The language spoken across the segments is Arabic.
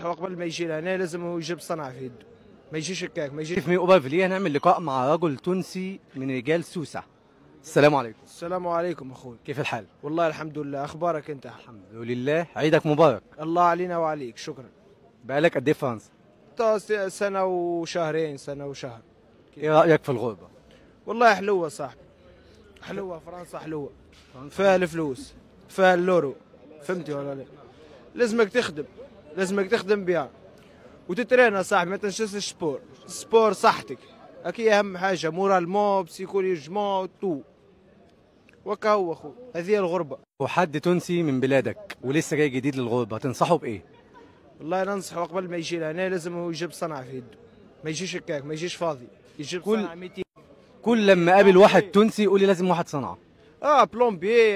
هو قبل ما يجي لهنا لازم هو يجيب صنعة في يده، ما يجيش هكاك، ما يجيش. في اوبرفيليه هنعمل لقاء مع رجل تونسي من رجال سوسة. السلام عليكم. السلام عليكم اخوي. كيف الحال؟ والله الحمد لله، اخبارك انت؟ الحمد لله. عيدك مبارك. الله علينا وعليك، شكرا. بقالك قد ايه في فرنسا؟ سنة وشهرين، سنة وشهر. ايه رايك في الغربه؟ والله حلوة صاحبي، حلوة فرنسا، حلوة فيها الفلوس، فيها اللورو، فهمتي ولا لا؟ لازمك تخدم، لازمك تخدم بها وتترينا صاحبي، ما تنساش السبور، السبور صحتك هكي اهم حاجة، مورالمون بسيكولوجيمون تو، وكا هو اخوي، هذه الغربة. وحد تونسي من بلادك ولسه جاي جديد للغربه تنصحه بايه؟ والله ننصحه قبل ما يجي لهنا لازم هو يجيب صنعة في يده، ما يجيش هكاك، ما يجيش فاضي، يجيب صنعة 200. كل لما اقابل واحد تونسي يقول لي لازم واحد صنعاء. بلومبي،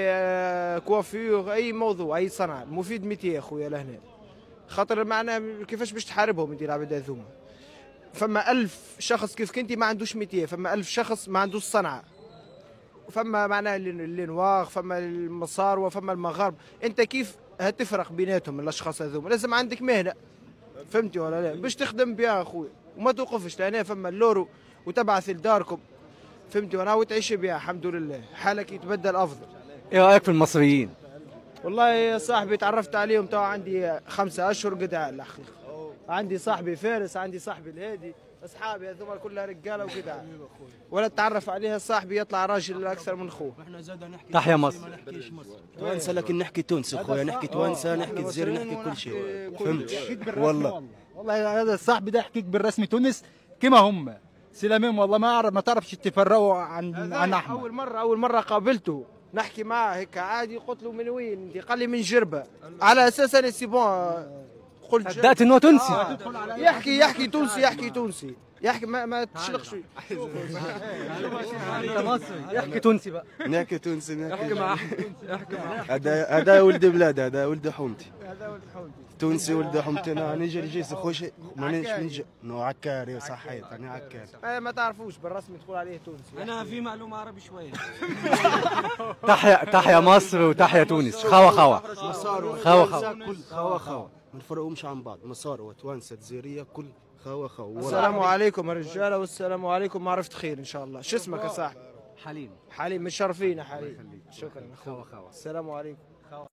كوافير، اي موضوع، اي صنعة مفيد 200 يا خويا لهنا، خاطر معنا كيفاش باش تحاربهم انت العباد هذوما. فما 1000 شخص كيف كنتي ما عندوش 200، فما 1000 شخص ما عندوش صنعة، فما معناها اللي نواغ، فما المصاروة، فما المغاربة، انت كيف هتفرق بيناتهم الاشخاص هذوما؟ لازم عندك مهنة، فهمتي ولا لا؟ باش تخدم بها اخويا وما توقفش لهنا، فما اللورو وتبعث لداركم، فهمتي وانا، وتعيش بها الحمد لله، حالك يتبدل افضل. ايه رايك في المصريين؟ والله يا صاحبي تعرفت عليهم تو عندي 5 اشهر قدع الحقيقة، عندي صاحبي فارس، عندي صاحبي الهادي، اصحابي هذوما كلها رجاله وكدع، ولا تعرف عليها صاحبي يطلع راجل اكثر من اخوه. احنا زاد نحكي تحيا مصر. توانسه لكن نحكي تونسي خويا، نحكي توانسه، نحكي جزيري، نحكي كل شيء، فهمت؟ والله هذا صاحبي ده يحكيك بالرسمي تونس كما هم سلامين، والله ما تعرفش تفرقوا عن احمد. اول مره قابلته نحكي معاه هيك عادي، قلت له من وين انت؟ قال لي من جربه، على اساس انا سي بون قلت صدقت انه تونسي. يحكي تونسي، يحكي تونسي، يحكي ما تشلقش. انت مصري يحكي تونسي بقى. نحكي تونسي، احكي معاه. هذا ولد بلاد، هذا ولد حومتي، هذا ولد حومتي تونسي ولد حومتي. انا نجي نجي خوش مانيش نجي نو عكاري صحيت، انا عكاري. ما تعرفوش بالرسمي تقول عليه تونسي. انا في معلومه عربي شويه. تحيا مصر وتحيا تونس. خوا كل خوا ما نفرقهمش عن بعض، مصار وتوانسه جزيريه كل خوا. السلام عليكم الرجاله، والسلام عليكم، ما عرفت خير ان شاء الله. شو اسمك يا صاحبي؟ حليم. حليم، متشرفين يا حليم. شكرا اخوي. خوا. السلام عليكم.